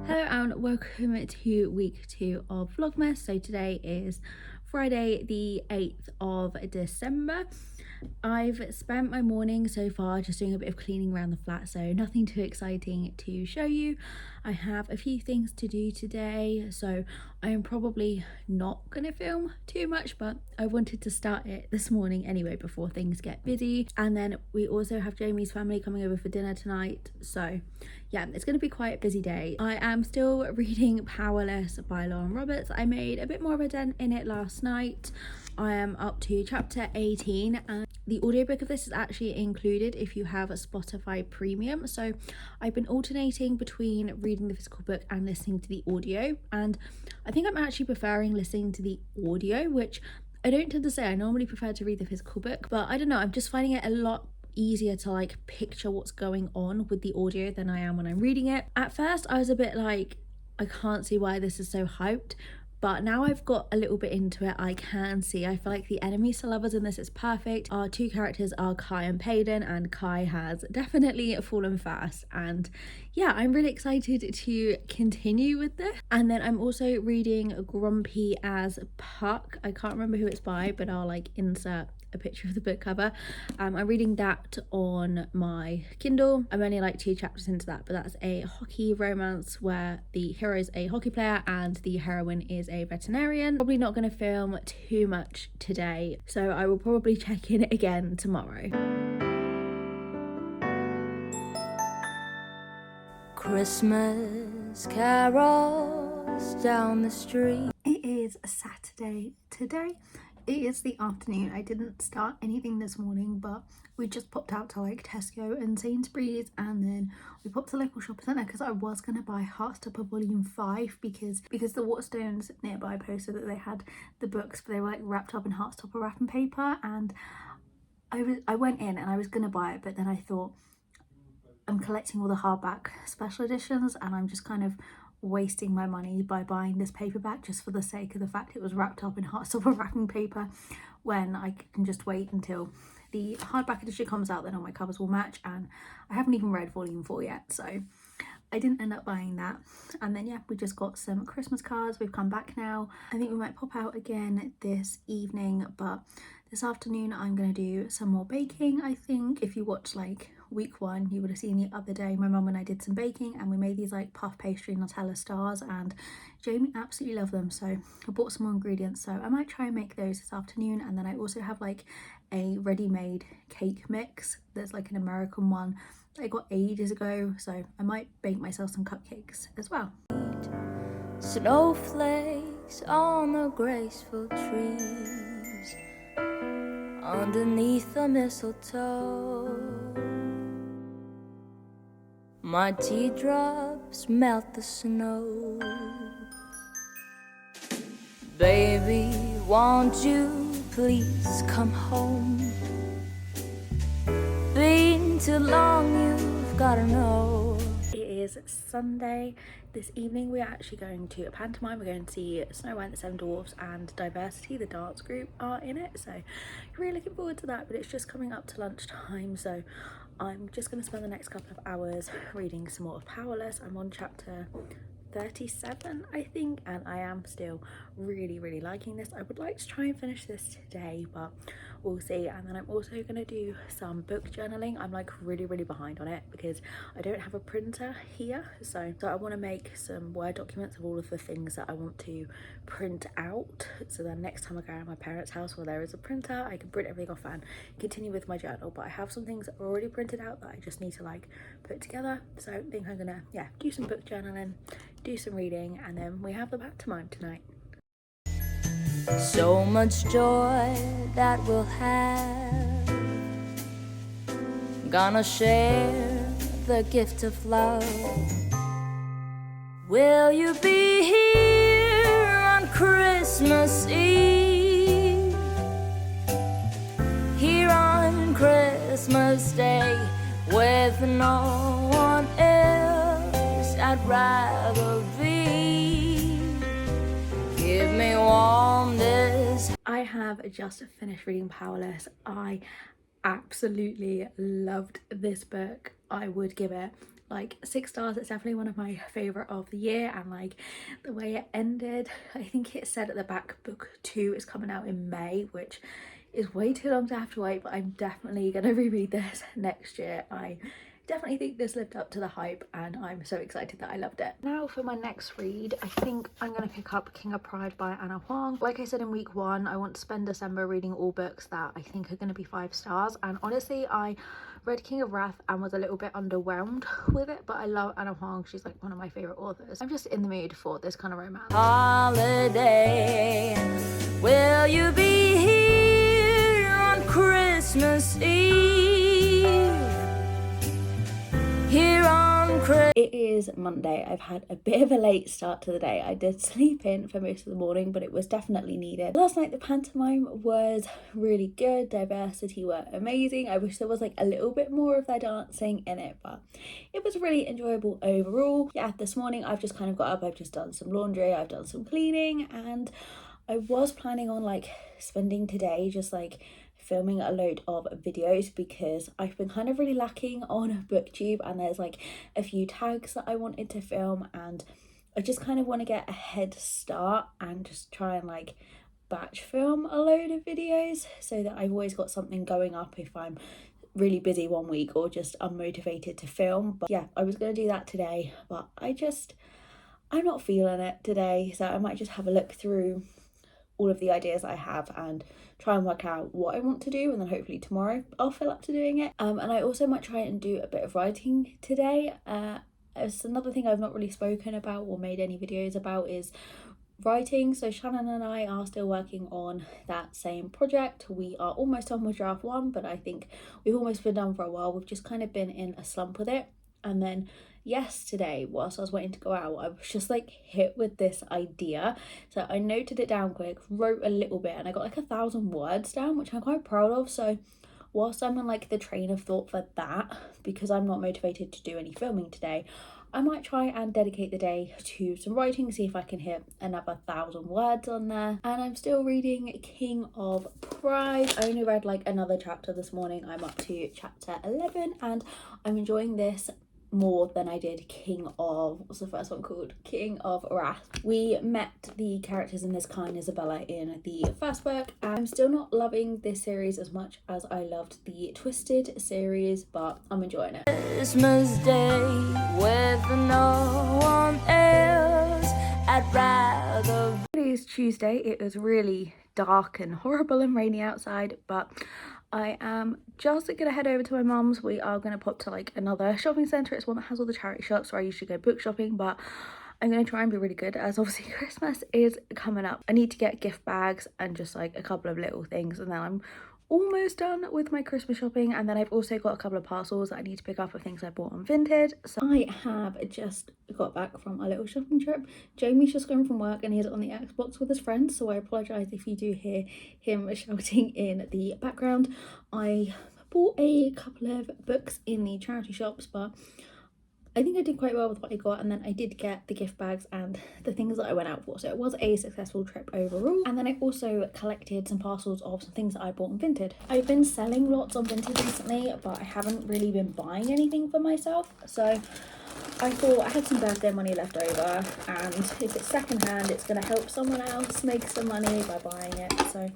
Hello and welcome to week 2 of Vlogmas. So today is Friday the 8th of December. I've spent my morning so far just doing a bit of cleaning around the flat, so nothing too exciting to show you. I have a few things to do today, so I am probably not going to film too much, but I wanted to start it this morning anyway before things get busy. And then we also have Jamie's family coming over for dinner tonight, so yeah, it's going to be quite a busy day. I am still reading Powerless by Lauren Roberts. I made a bit more of a dent in it last night. I am up to chapter 18 and the audiobook of this is actually included if you have a Spotify premium. So I've been alternating between reading the physical book and listening to the audio, and I think I'm actually preferring listening to the audio, which I don't tend to say. I normally prefer to read the physical book, but I don't know, I'm just finding it a lot easier to like picture what's going on with the audio than I am when I'm reading it. At first I was a bit like, I can't see why this is so hyped, but now I've got a little bit into it, I can see. I feel like the enemies to lovers in this is perfect. Our two characters are Kai and Payden, and Kai has definitely fallen fast, and yeah, I'm really excited to continue with this. And then I'm also reading Grumpy as Puck. I can't remember who it's by, but I'll like insert a picture of the book cover. I'm reading that on my Kindle. I'm only like 2 chapters into that, but that's a hockey romance where the hero is a hockey player and the heroine is a veterinarian. Probably not going to film too much today, so I will probably check in again tomorrow. Christmas carols down the street. It is Saturday today. It is the afternoon. I didn't start anything this morning, but we just popped out to like Tesco and Sainsbury's, and then we popped to the local shopping centre because I was going to buy Heartstopper Volume 5 because the Waterstones nearby posted that they had the books, but they were like wrapped up in Heartstopper wrapping paper, and I went in and I was going to buy it, but then I thought, I'm collecting all the hardback special editions and I'm just kind of wasting my money by buying this paperback just for the sake of the fact it was wrapped up in Heartstopper wrapping paper, when I can just wait until the hardback edition comes out, then all my covers will match. And I haven't even read volume 4 yet, so I didn't end up buying that. And then yeah, we just got some Christmas cards. We've come back now. I think we might pop out again this evening, but this afternoon I'm gonna do some more baking. I think if you watch like week 1, you would have seen the other day my mum and I did some baking and we made these like puff pastry Nutella stars, and Jamie absolutely loved them, so I bought some more ingredients, so I might try and make those this afternoon. And then I also have like a ready-made cake mix. There's like an American one that I got ages ago, so I might bake myself some cupcakes as well. Snowflakes on the graceful trees underneath the mistletoe. My teardrops melt the snow. Baby, won't you please come home? Been too long, you've gotta know. It is Sunday. This evening we are actually going to a pantomime. We're going to see Snow White and the Seven Dwarfs and Diversity, the dance group, are in it, so really looking forward to that. But it's just coming up to lunchtime, so I'm just going to spend the next couple of hours reading some more of Powerless. I'm on chapter 37 I think, and I am still really liking this. I would like to try and finish this today, but we'll see. And then I'm also going to do some book journaling. I'm like really behind on it because I don't have a printer here, so I want to make some Word documents of all of the things that I want to print out, so then next time I go to my parents' house where there is a printer, I can print everything off and continue with my journal. But I have some things already printed out that I just need to like put together, so I think I'm gonna do some book journaling, do some reading, and then we have the pantomime tonight. So much joy that we'll have, gonna share the gift of love. Will you be here on Christmas Eve? Here on Christmas Day with no one else I'd rather be. Give me warmness. I have just finished reading Powerless. I absolutely loved this book. I would give it like 6 stars. It's definitely one of my favorite of the year, and like the way it ended, I think it said at the back book 2 is coming out in May, which is way too long to have to wait, but I'm definitely gonna reread this next year. I definitely think this lived up to the hype, and I'm so excited that I loved it. Now for my next read, I think I'm going to pick up King of Pride by Anna Huang. Like I said in week 1, I want to spend December reading all books that I think are going to be 5 stars, and honestly I read King of Wrath and was a little bit underwhelmed with it, but I love Anna Huang. She's like one of my favorite authors. I'm just in the mood for this kind of romance. Holiday, will you be here on Christmas Eve? Here on Christmas. It is Monday. I've had a bit of a late start to the day. I did sleep in for most of the morning, but it was definitely needed. Last night the pantomime was really good. Diversity were amazing. I wish there was like a little bit more of their dancing in it, but it was really enjoyable overall. Yeah, this morning I've just kind of got up, I've just done some laundry, I've done some cleaning, and I was planning on like spending today just like filming a load of videos, because I've been kind of really lacking on booktube, and there's like a few tags that I wanted to film, and I just kind of want to get a head start and just try and like batch film a load of videos so that I've always got something going up if I'm really busy one week or just unmotivated to film. But yeah, I was going to do that today, but I'm not feeling it today, so I might just have a look through all of the ideas I have and try and work out what I want to do, and then hopefully tomorrow I'll feel up to doing it. And I also might try and do a bit of writing today. It's another thing I've not really spoken about or made any videos about is writing. So Shannon and I are still working on that same project. We are almost done with draft 1, but I think we've almost been done for a while. We've just kind of been in a slump with it. And then yesterday, whilst I was waiting to go out, I was just like hit with this idea. So I noted it down quick, wrote a little bit, and I got like 1,000 words down, which I'm quite proud of. So whilst I'm on like the train of thought for that, because I'm not motivated to do any filming today, I might try and dedicate the day to some writing, see if I can hit another 1,000 words on there. And I'm still reading King of Pride. I only read like another chapter this morning. I'm up to chapter 11, and I'm enjoying this more than I did King of, what's the first one called? King of Wrath. We met the characters in this, Kai and Isabella, in the first book. I'm still not loving this series as much as I loved the Twisted series, but I'm enjoying it. Christmas Day with no one else, I'd rather. It is Tuesday. It is really dark and horrible and rainy outside, but I am just gonna head over to my mum's. We are gonna pop to like another shopping centre. It's one that has all the charity shops where I usually go book shopping, but I'm gonna try and be really good, as obviously Christmas is coming up. I need to get gift bags and just like a couple of little things, and then I'm almost done with my Christmas shopping. And then I've also got a couple of parcels that I need to pick up of things I bought on Vinted. So I have just got back from a little shopping trip. Jamie's just gone from work and he's on the Xbox with his friends, so I apologise if you do hear him shouting in the background. I bought a couple of books in the charity shops, but I think I did quite well with what I got, and then I did get the gift bags and the things that I went out for, so it was a successful trip overall. And then I also collected some parcels of some things that I bought on Vinted. I've been selling lots on Vinted recently, but I haven't really been buying anything for myself, so I thought I had some birthday money left over, and if it's secondhand, it's going to help someone else make some money by buying it. So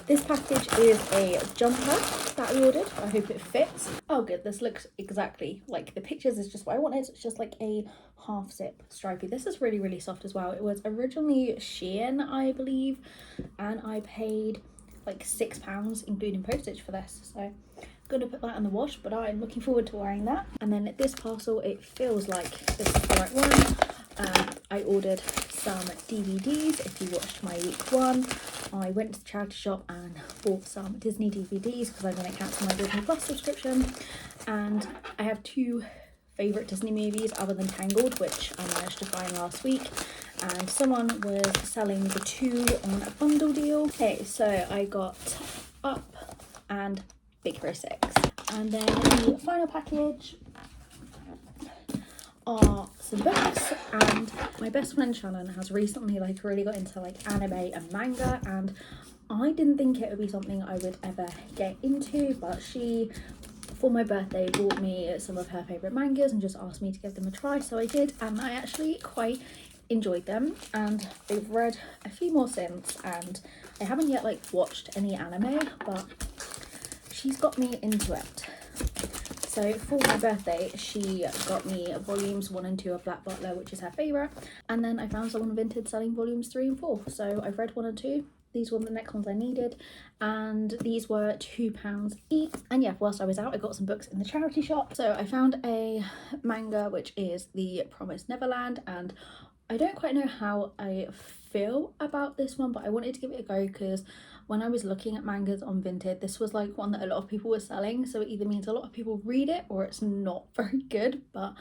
this package is a jumper that I ordered. I hope it fits. Oh good, this looks exactly like the pictures. Is just what I wanted. It's just like a half zip stripy. This is really, really soft as well. It was originally Shein, I believe, and I paid like £6 including postage for this. So I'm gonna put that in the wash, but I'm looking forward to wearing that. And then this parcel, it feels like this is the right one. I ordered some DVDs. If you watched my week 1, I went to the charity shop and bought some Disney DVDs because I'm going to cancel my Disney Plus subscription. And I have 2 favourite Disney movies other than Tangled, which I managed to find last week. And someone was selling the 2 on a bundle deal. Okay, so I got Up and Big Hero 6. And then the final package are some books, and my best friend Shannon has recently like really got into like anime and manga, and I didn't think it would be something I would ever get into, but she for my birthday bought me some of her favourite mangas and just asked me to give them a try, so I did, and I actually quite enjoyed them, and I've read a few more since, and I haven't yet like watched any anime, but she's got me into it. So for my birthday, she got me volumes 1 and 2 of Black Butler, which is her favourite, and then I found someone Vinted selling volumes 3 and 4, so I've read 1 and 2. These were the next ones I needed, and these were £2 each. And yeah, whilst I was out, I got some books in the charity shop. So I found a manga which is The Promised Neverland, and I don't quite know how I feel about this one, but I wanted to give it a go because when I was looking at mangas on Vinted, this was like one that a lot of people were selling, so it either means a lot of people read it or it's not very good. But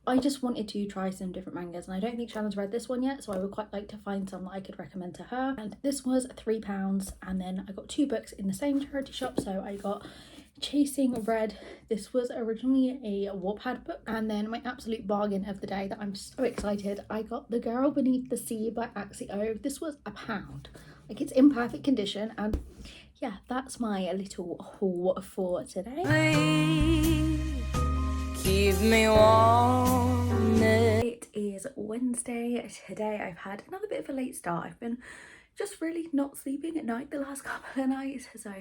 I just wanted to try some different mangas, and I don't think Shannon's read this one yet, so I would quite like to find some that I could recommend to her. And this was £3, and then I got 2 books in the same charity shop. So I got Chasing Red. This was originally a Wattpad book, and then my absolute bargain of the day that I'm so excited, I got The Girl Beneath the Sea by Axio. This was £1. Like, it's in perfect condition, and yeah, that's my little haul for today. Please keep me warm. It is Wednesday today. I've had another bit of a late start. I've been just really not sleeping at night the last couple of nights, so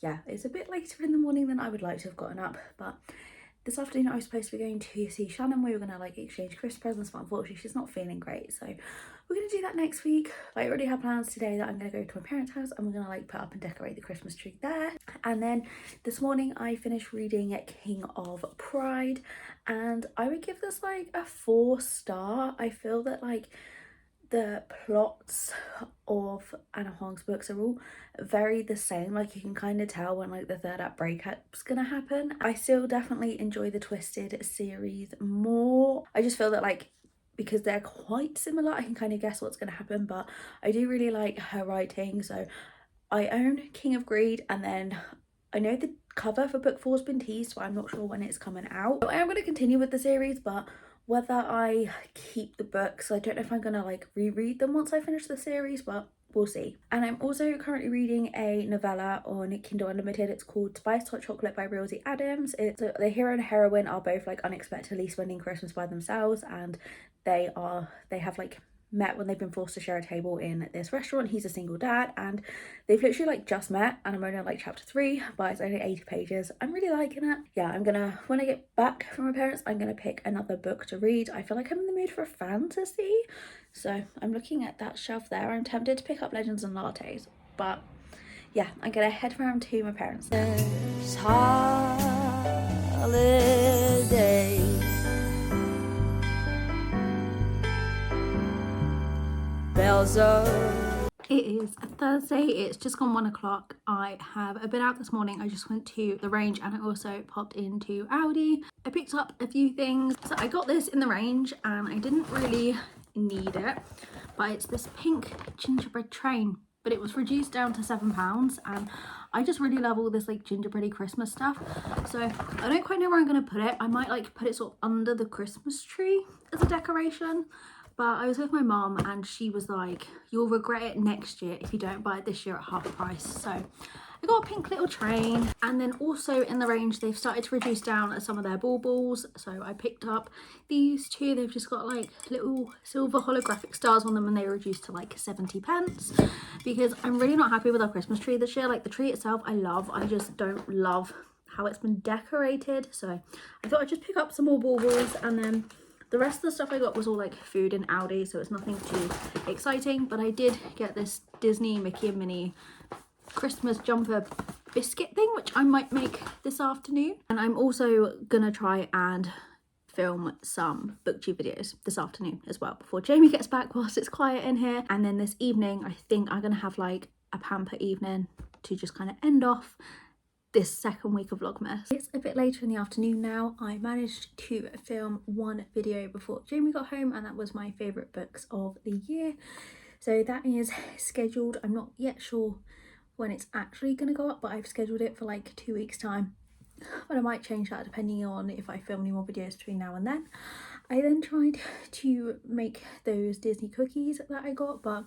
yeah, it's a bit later in the morning than I would like to have gotten up. But this afternoon I was supposed to be going to see Shannon. We were gonna like exchange Christmas presents, but unfortunately she's not feeling great, so we're gonna do that next week. I already have plans today that I'm gonna go to my parents' house and we're gonna like put up and decorate the Christmas tree there. And then this morning I finished reading King of Pride, and I would give this like a 4-star. I feel that like the plots of Anna Huang's books are all very the same. Like, you can kind of tell when like the third act breakup's gonna happen. I still definitely enjoy the Twisted series more. I just feel that like because they're quite similar, I can kind of guess what's gonna happen, but I do really like her writing. So I own King of Greed, and then I know the cover for book 4's been teased, so I'm not sure when it's coming out. So I am going to continue with the series, but whether I keep the books, I don't know if I'm going to like reread them once I finish the series, but we'll see. And I'm also currently reading a novella on Kindle Unlimited. It's called Spiced Hot Chocolate by Rosie Adams. It's the hero and heroine are both like unexpectedly spending Christmas by themselves, and they have like met when they've been forced to share a table in this restaurant. He's a single dad, and they've literally like just met, and I'm only on like chapter 3, but it's only 80 pages. I'm really liking it. Yeah, I'm gonna, when I get back from my parents, I'm gonna pick another book to read. I feel like I'm in the mood for a fantasy, so I'm looking at that shelf there. I'm tempted to pick up Legends and Lattes, but yeah, I'm gonna head round to my parents now. This holiday, bells are. It is a Thursday, it's just gone 1 o'clock. I have been out this morning. I just went to the range and I also popped into Aldi. I picked up a few things. So I got this in the range and I didn't really need it, but it's this pink gingerbread train, but it was reduced down to £7, and I just really love all this like gingerbready Christmas stuff. So I don't quite know where I'm gonna put it. I might like put it sort of under the Christmas tree as a decoration. But I was with my mom and she was like, you'll regret it next year if you don't buy it this year at half price. So I got a pink little train. And then also in the range, they've started to reduce down some of their baubles. So I picked up these two. They've just got like little silver holographic stars on them, and they reduced to like 70p, because I'm really not happy with our Christmas tree this year. Like, the tree itself I love, I just don't love how it's been decorated. So I thought I'd just pick up some more baubles, and then the rest of the stuff I got was all like food in Aldi, so it's nothing too exciting. But I did get this Disney Mickey and Minnie Christmas jumper biscuit thing, which I might make this afternoon. And I'm also gonna try and film some booktube videos this afternoon as well, before Jamie gets back, whilst it's quiet in here. And then this evening, I think I'm gonna have like a pamper evening to just kind of end off this second week of Vlogmas. It's a bit later in the afternoon now. I managed to film one video before Jamie got home, and that was my favourite books of the year. So that is scheduled. I'm not yet sure when it's actually going to go up, but I've scheduled it for like 2 weeks time. But I might change that depending on if I film any more videos between now and then. I then tried to make those Disney cookies that I got, but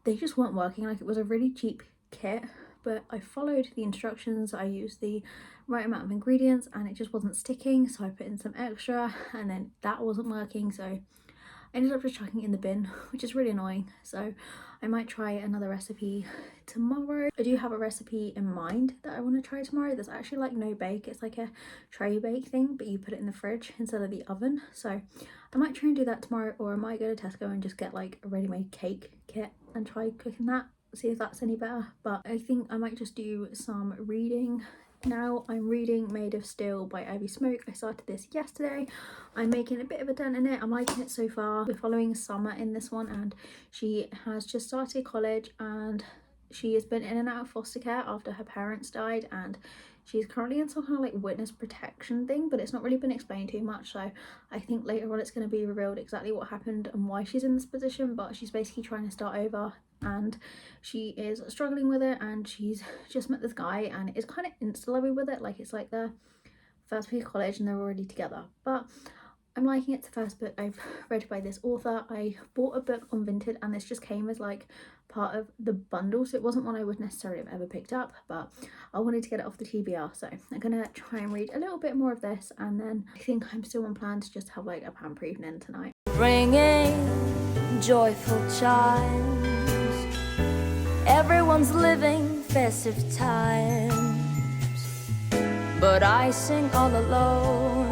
they just weren't working. Like, it was a really cheap kit, but I followed the instructions. I used the right amount of ingredients and it just wasn't sticking, so I put in some extra and then that wasn't working, so I ended up just chucking it in the bin, which is really annoying. So I might try another recipe tomorrow. I do have a recipe in mind that I want to try tomorrow. There's actually like no bake, it's like a tray bake thing, but you put it in the fridge instead of the oven. So I might try and do that tomorrow, or I might go to Tesco and just get like a ready-made cake kit and try cooking that, see if that's any better. But I think I might just do some reading now. I'm reading Made of Steel by Ivy Smoke. I started this yesterday. I'm making a bit of a dent in it. I'm liking it so far. We're following Summer in this one, and she has just started college and she has been in and out of foster care after her parents died, and she's currently in some kind of like witness protection thing, but it's not really been explained too much, so I think later on it's going to be revealed exactly what happened and why she's in this position. But she's basically trying to start over and she is struggling with it, and she's just met this guy and is kind of insta-lovey with it, like it's like their first week of college and they're already together. But I'm liking it. It's the first book I've read by this author. I bought a book on Vinted and this just came as like part of the bundle, so it wasn't one I would necessarily have ever picked up, but I wanted to get it off the TBR, so I'm gonna try and read a little bit more of this, and then I think I'm still on plan to just have like a pamper evening tonight. Ringing joyful chimes, everyone's living festive times, but I sing all alone